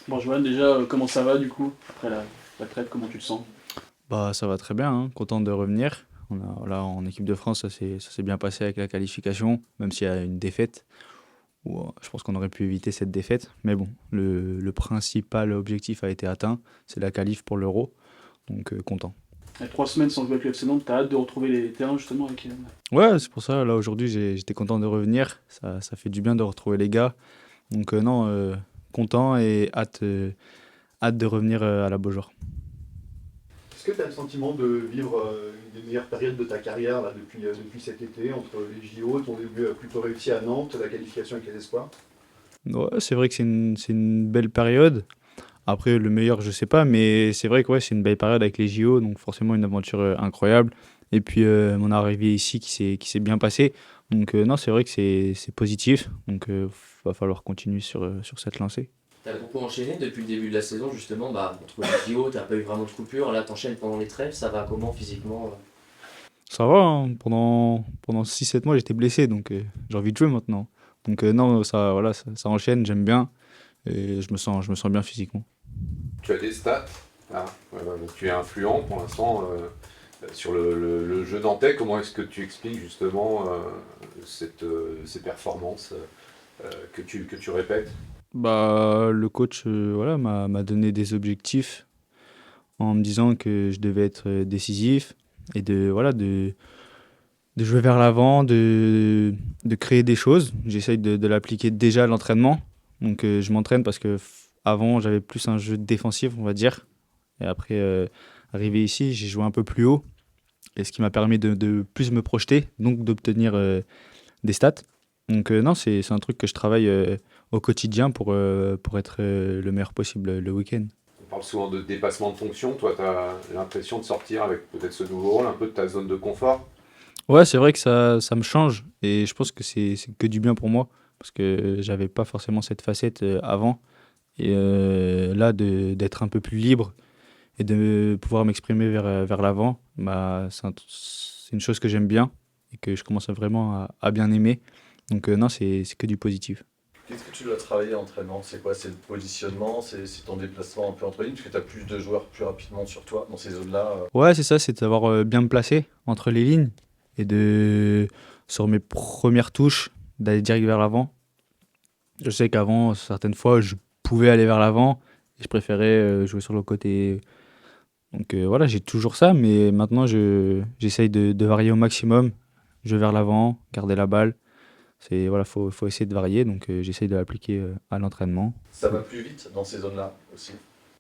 Bon, Johan, déjà, comment ça va du coup? Après la trêve, comment tu te sens? Bah, ça va très bien, hein, content de revenir. Là, en équipe de France, ça s'est bien passé avec la qualification, même s'il y a une défaite. Je pense qu'on aurait pu éviter cette défaite. Mais bon, le principal objectif a été atteint, c'est la qualif pour l'Euro. Donc content. Et 3 semaines sans jouer avec le FC Nantes, t'as hâte de retrouver les terrains justement avec. Ouais, c'est pour ça, là aujourd'hui, j'étais content de revenir. Ça fait du bien de retrouver les gars. Donc non, content et hâte de revenir à la Beaujoire. Est-ce que tu as le sentiment de vivre une des meilleures périodes de ta carrière là, depuis cet été, entre les JO, ton début plutôt réussi à Nantes, la qualification avec les espoirs? Ouais, c'est vrai que c'est une belle période. Après, le meilleur, je sais pas, mais c'est vrai que ouais, c'est une belle période avec les JO, donc forcément une aventure incroyable. Et puis mon arrivée ici qui s'est bien passée. Donc non, c'est vrai que c'est positif. Donc va falloir continuer sur cette lancée. T'as beaucoup enchaîné depuis le début de la saison, justement, entre les JO, t'as pas eu vraiment de coupure, là t'enchaînes pendant les trêves, ça va comment physiquement? Ça va, hein, pendant 6 7 mois, j'étais blessé, donc j'ai envie de jouer maintenant. Donc non, ça, voilà, ça enchaîne, j'aime bien. Et je me sens bien physiquement. Tu as des stats, hein, tu es influent pour l'instant sur le jeu nantais. Comment est-ce que tu expliques justement ces performances que tu répètes? Bah, le coach voilà, m'a donné des objectifs en me disant que je devais être décisif et voilà, de jouer vers l'avant, de créer des choses. J'essaye de l'appliquer déjà à l'entraînement. Donc je m'entraîne parce que avant j'avais plus un jeu défensif, on va dire. Et après, arrivé ici, j'ai joué un peu plus haut. Et ce qui m'a permis de plus me projeter, donc d'obtenir des stats. Donc non, c'est un truc que je travaille au quotidien pour être le meilleur possible le week-end. On parle souvent de dépassement de fonction. Toi, tu as l'impression de sortir avec peut-être ce nouveau rôle, un peu de ta zone de confort. Ouais, c'est vrai que ça me change et je pense que c'est que du bien pour moi parce que j'avais pas forcément cette facette avant et là d'être un peu plus libre et de pouvoir m'exprimer vers l'avant, bah c'est une chose que j'aime bien et que je commence vraiment à bien aimer. Donc non, c'est que du positif. Qu'est-ce que tu dois travailler en entraînement? C'est quoi? C'est le positionnement? C'est ton déplacement un peu entre lignes? Parce que tu as plus de joueurs plus rapidement sur toi dans ces zones-là. Ouais, c'est ça, c'est de savoir bien me placer entre les lignes et sur mes premières touches, d'aller direct vers l'avant. Je sais qu'avant, certaines fois, je pouvais aller vers l'avant et je préférais jouer sur le côté. Donc voilà, j'ai toujours ça, mais maintenant, j'essaye de varier au maximum. Je vais vers l'avant, garder la balle. Voilà, faut essayer de varier, donc j'essaye de l'appliquer à l'entraînement. Ça va plus vite dans ces zones-là aussi.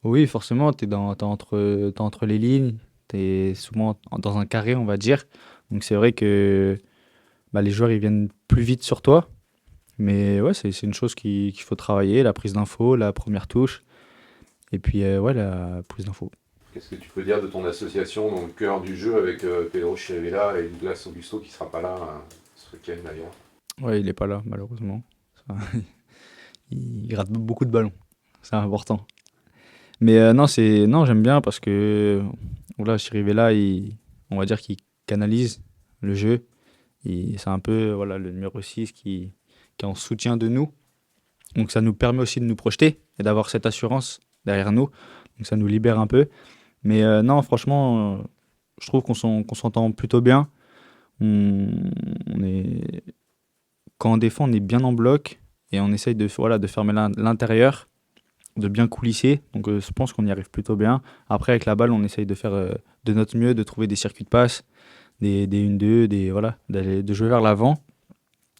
Oui, forcément, t'es entre les lignes, t'es souvent dans un carré, on va dire. Donc c'est vrai que bah, les joueurs ils viennent plus vite sur toi. Mais ouais, c'est une chose qu'il faut travailler, la prise d'info, la première touche, et puis ouais, la prise d'info. Qu'est-ce que tu peux dire de ton association dans le cœur du jeu avec Pedro Chirivella et Douglas Augusto qui sera pas là ce week-end d'ailleurs? Ouais, il est pas là, malheureusement. Ça, il rate beaucoup de ballons, c'est important. Mais non, j'aime bien parce que voilà, Chirivella, on va dire qu'il canalise le jeu. C'est un peu voilà, le numéro 6 qui est en soutien de nous. Donc ça nous permet aussi de nous projeter et d'avoir cette assurance derrière nous. Donc ça nous libère un peu. Mais non, franchement, je trouve qu'on s'entend plutôt bien. On est, quand on défend, on est bien en bloc et on essaye voilà, de fermer l'intérieur, de bien coulisser. Donc je pense qu'on y arrive plutôt bien. Après, avec la balle, on essaye de faire de notre mieux, de trouver des circuits de passe, des 1-2, voilà, de jouer vers l'avant,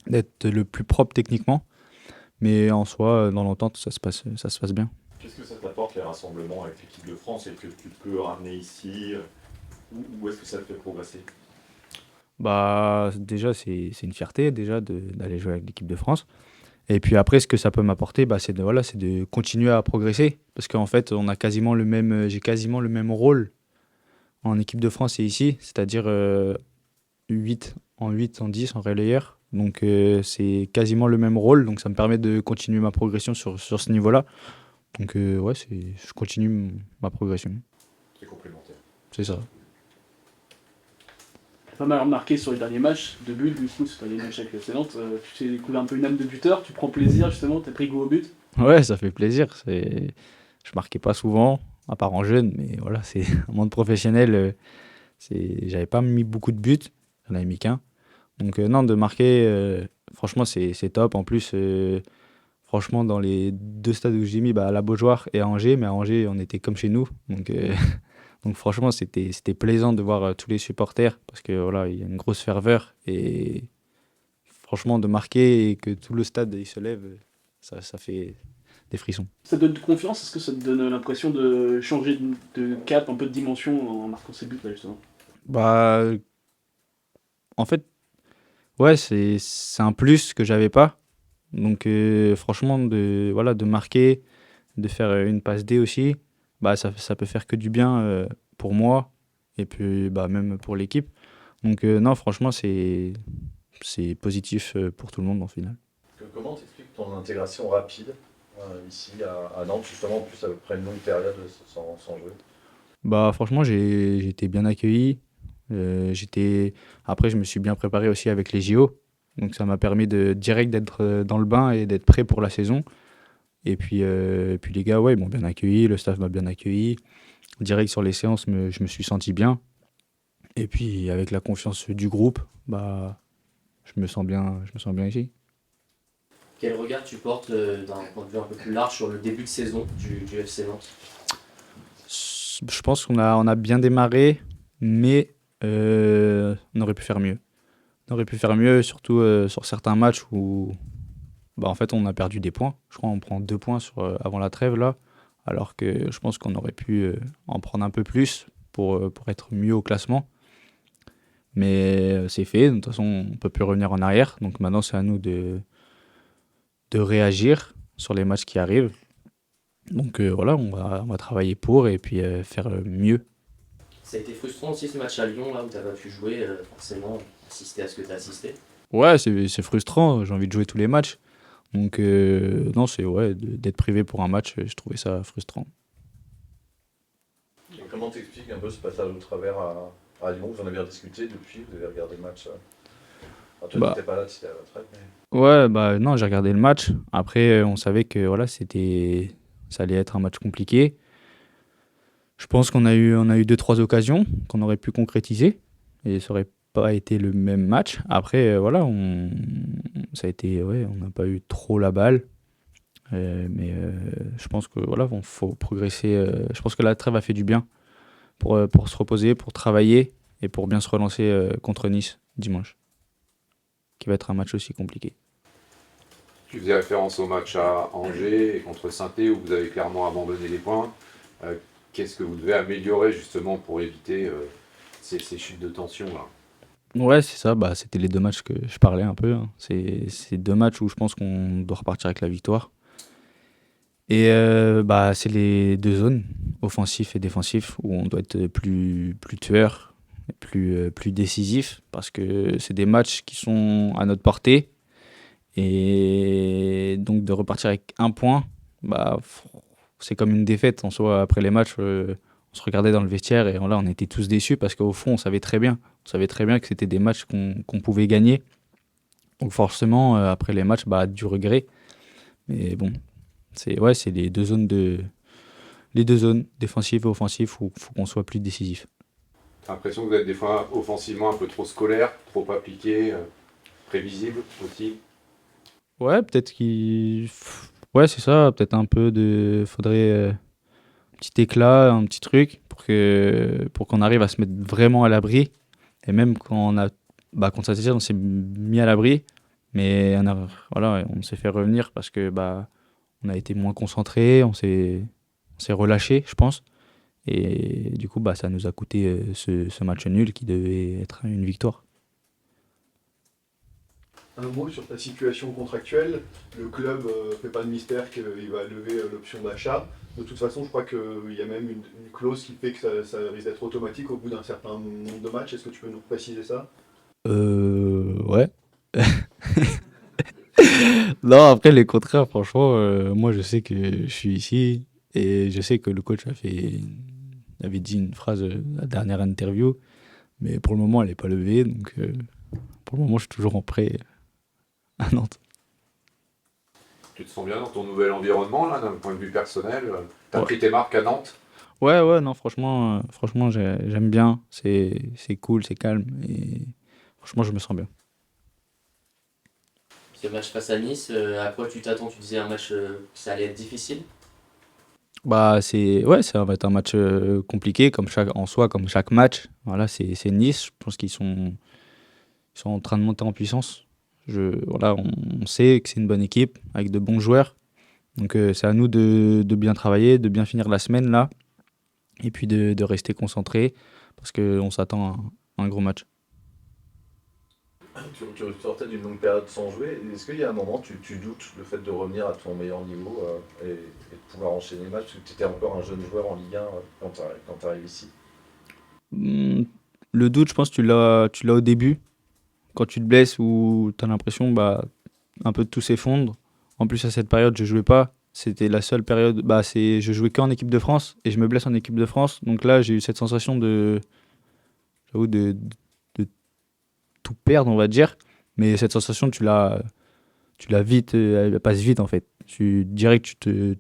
d'être le plus propre techniquement. Mais en soi, dans l'entente, ça se passe bien. Qu'est-ce que ça t'apporte les rassemblements avec l'équipe de France et que tu peux ramener ici? Où est-ce que ça te fait progresser? Bah, déjà, c'est une fierté déjà d'aller jouer avec l'équipe de France. Et puis après, ce que ça peut m'apporter, bah, c'est de continuer à progresser. Parce qu'en fait, j'ai quasiment le même rôle en équipe de France et ici, c'est-à-dire 8 en 8, en 10, en relayeur. Donc c'est quasiment le même rôle. Donc ça me permet de continuer ma progression sur ce niveau-là. Donc ouais, je continue ma progression. C'est complémentaire. C'est ça. pas mal remarqué sur les derniers matchs, 2 buts du coup sur les matchs avec le Nantes. Tu t'es découvert un peu une âme de buteur, tu prends plaisir justement, t'as pris goût au but. Ouais, ça fait plaisir. Je marquais pas souvent, à part en jeune, mais voilà, c'est un monde professionnel. J'avais pas mis beaucoup de buts, j'en avais mis qu'un. Donc non, de marquer, franchement, c'est top. En plus, franchement, dans les 2 stades où j'ai mis, à la Beaujoire et à Angers, mais à Angers, on était comme chez nous. Donc, donc franchement, c'était plaisant de voir tous les supporters, parce que voilà, il y a une grosse ferveur. Et franchement, de marquer et que tout le stade il se lève, ça fait des frissons. Ça te donne confiance, est-ce que ça te donne l'impression de changer de cap, un peu de dimension en marquant ces buts là justement? Bah, en fait, ouais, c'est un plus que j'avais pas. Donc, franchement, voilà, de marquer, de faire une passe D aussi, ça peut faire que du bien pour moi et puis même pour l'équipe. Donc, non, franchement, c'est positif pour tout le monde en finale. Comment t'expliques ton intégration rapide ici à Nantes, justement, en plus après une longue période sans jouer? Franchement, j'ai été bien accueilli. Après, je me suis bien préparé aussi avec les JO. Donc, ça m'a permis direct d'être dans le bain et d'être prêt pour la saison. Et puis les gars, ouais, ils m'ont bien accueilli, le staff m'a bien accueilli. Direct sur les séances, je me suis senti bien. Et puis, avec la confiance du groupe, je me sens bien ici. Quel regard tu portes d'un point de vue un peu plus large sur le début de saison du FC Nantes? Je pense qu'on a bien démarré, mais on aurait pu faire mieux. On aurait pu faire mieux, surtout sur certains matchs où en fait, on a perdu des points. Je crois qu'on prend 2 points avant la trêve, là, alors que je pense qu'on aurait pu en prendre un peu plus pour être mieux au classement. Mais c'est fait, de toute façon, on ne peut plus revenir en arrière. Donc maintenant, c'est à nous de réagir sur les matchs qui arrivent. Donc voilà, on va travailler pour et puis faire mieux. Ça a été frustrant aussi ce match à Lyon, là où tu n'as pas pu jouer, forcément, assister à ce que tu as assisté. Ouais, c'est frustrant, j'ai envie de jouer tous les matchs. Donc non, d'être privé pour un match, je trouvais ça frustrant. Et comment t'expliques un peu ce passage au travers à Lyon? Vous en avez rediscuté depuis, vous avez regardé le match. Toi, tu n'étais pas là, tu étais à la retraite. Mais... Ouais, non, j'ai regardé le match. Après, on savait que voilà, ça allait être un match compliqué. Je pense qu'on a eu 2-3 occasions qu'on aurait pu concrétiser. Et ça aurait pas été le même match. Après, voilà, ça a été, ouais, on n'a pas eu trop la balle. Mais je pense que voilà, faut progresser. Je pense que la trêve a fait du bien pour se reposer, pour travailler et pour bien se relancer contre Nice dimanche, qui va être un match aussi compliqué. Tu faisais référence au match à Angers et contre Saint-Étienne où vous avez clairement abandonné les points. Qu'est-ce que vous devez améliorer justement pour éviter ces chutes de tension là? Ouais, c'est ça. C'était les 2 matchs que je parlais un peu, hein. C'est 2 matchs où je pense qu'on doit repartir avec la victoire. Et c'est les 2 zones, offensif et défensif, où on doit être plus tueur, plus décisif, parce que c'est des matchs qui sont à notre portée. Et donc de repartir avec 1 point, c'est comme une défaite en soi. Après les matchs, on se regardait dans le vestiaire et là on était tous déçus parce qu'au fond on savait très bien que c'était des matchs qu'on pouvait gagner. Donc forcément après les matchs, du regret. Mais bon, c'est les 2 zones défensives et offensives où il faut qu'on soit plus décisif. T'as l'impression que vous êtes des fois offensivement un peu trop scolaire, trop appliqué, prévisible aussi? Ouais, ouais, c'est ça, peut-être un peu faudrait un petit éclat, un petit truc pour qu'on arrive à se mettre vraiment à l'abri. Et même quand contre Saint-Étienne, on s'est mis à l'abri, mais on s'est fait revenir parce que on a été moins concentré, on s'est relâché, je pense. Et du coup, ça nous a coûté ce match nul qui devait être une victoire. Un mot sur ta situation contractuelle. Le club fait pas de mystère qu'il va lever l'option d'achat. De toute façon, je crois qu'il y a même une clause qui fait que ça risque d'être automatique au bout d'un certain nombre de matchs. Est-ce que tu peux nous préciser ça? Ouais. Non, après les contrats, franchement, moi je sais que je suis ici et je sais que le coach avait dit une phrase à la dernière interview. Mais pour le moment, elle n'est pas levée. Donc, pour le moment, je suis toujours en prêt à Nantes. Tu te sens bien dans ton nouvel environnement, là, d'un point de vue personnel? Tu as Ouais. pris tes marques à Nantes? Ouais, non, franchement, j'aime bien. C'est cool, c'est calme. Et franchement, je me sens bien. Ce match face à Nice, à quoi tu t'attends? Tu disais un match, ça allait être difficile. Bah, ça va être un match compliqué, comme chaque match. Voilà, c'est Nice. Je pense ils sont en train de monter en puissance. Voilà, on sait que c'est une bonne équipe avec de bons joueurs. Donc, c'est à nous de bien travailler, de bien finir la semaine là. Et puis de rester concentré parce qu'on s'attend à un gros match. Tu sortais d'une longue période sans jouer. Est-ce qu'il y a un moment tu doutes le fait de revenir à ton meilleur niveau et de pouvoir enchaîner les matchs parce que tu étais encore un jeune joueur en Ligue 1 quand tu arrives ici? Hmm, Le doute, je pense, tu l'as au début, quand tu te blesses ou tu as l'impression bah, un peu de tout s'effondre. En plus, à cette période, je jouais pas. C'était la seule période. Je jouais qu'en équipe de France et je me blesse en équipe de France. Donc là, j'ai eu cette sensation j'avoue, de tout perdre, on va dire. Mais cette sensation, tu l'as vite, elle passe vite en fait. Tu dirais que tu te,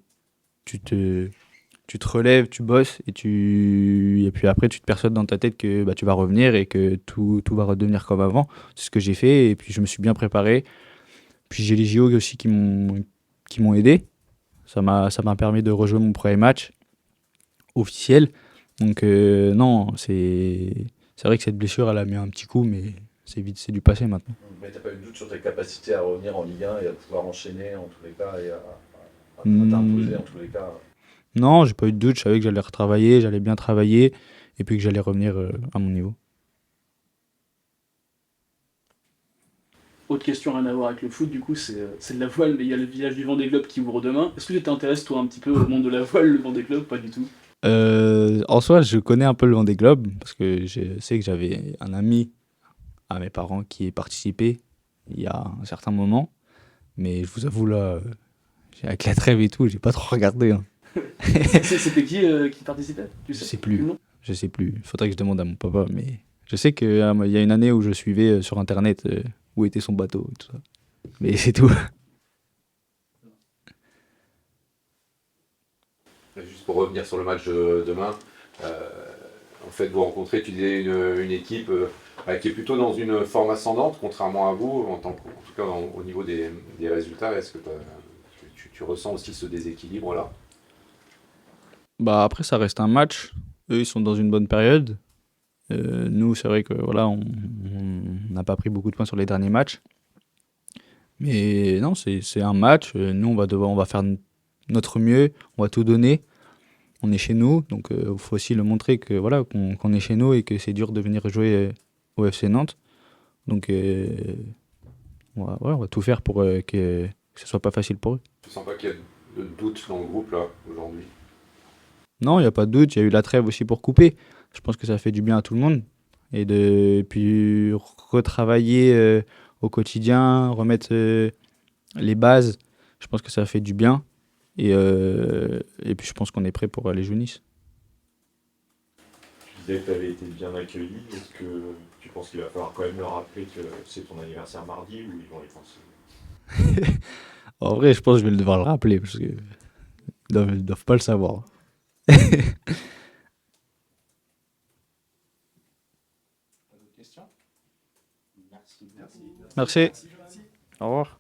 tu te relèves, tu bosses et puis après tu te persuades dans ta tête que bah, tu vas revenir et que tout va redevenir comme avant. C'est ce que j'ai fait et puis je me suis bien préparé. Puis j'ai les JO aussi qui m'ont aidé. Ça m'a permis de rejouer mon premier match officiel. Donc non, c'est vrai que cette blessure elle a mis un petit coup, mais c'est du passé maintenant. Mais t'as pas eu de doute sur tes capacités à revenir en Ligue 1 et à pouvoir enchaîner en tous les cas et à t'imposer en tous les cas? Non, j'ai pas eu de doute. Je savais que j'allais retravailler, j'allais bien travailler et puis que j'allais revenir à mon niveau. Autre question, rien à voir avec le foot, du coup, c'est de la voile, mais il y a le village du Vendée Globe qui ouvre demain. Est-ce que tu t'intéresses, toi, un petit peu au monde de la voile, le Vendée Globe? Pas du tout. En soi, je connais un peu le Vendée Globe parce que je sais que j'avais un ami à mes parents qui y participé il y a un certain moment. Mais je vous avoue, là, avec la trêve et tout, j'ai pas trop regardé, hein. C'était qui participait? Tu Je sais sais plus. Le nom. Je sais plus. Faudrait que je demande à mon papa. Mais je sais qu'il y a une année où je suivais sur Internet où était son bateau et tout ça. Mais c'est tout. Juste pour revenir sur le match de demain, en fait, vous rencontrez, tu disais, une équipe qui est plutôt dans une forme ascendante, contrairement à vous, en tout cas au niveau des résultats. Est-ce que tu ressens aussi ce déséquilibre-là? Bah après, ça reste un match. Eux, ils sont dans une bonne période. Nous, c'est vrai que voilà, on n'a pas pris beaucoup de points sur les derniers matchs. Mais non, c'est un match. Nous, on va faire notre mieux. On va tout donner. On est chez nous, donc il faut aussi le montrer que voilà qu'on est chez nous et que c'est dur de venir jouer au FC Nantes. Donc on va tout faire pour que ce soit pas facile pour eux. Tu sens pas qu'il y a de doute dans le groupe là aujourd'hui? Non, il n'y a pas de doute. Il y a eu la trêve aussi pour couper. Je pense que ça fait du bien à tout le monde. Et puis retravailler au quotidien, remettre les bases, je pense que ça fait du bien. Et puis je pense qu'on est prêt pour aller jouer Nice. Tu disais que tu avais été bien accueilli. Est-ce que tu penses qu'il va falloir quand même leur rappeler que c'est ton anniversaire mardi ou ils vont y penser? En vrai, je pense que je vais devoir le rappeler parce qu'ils doivent pas le savoir. Merci. Au revoir.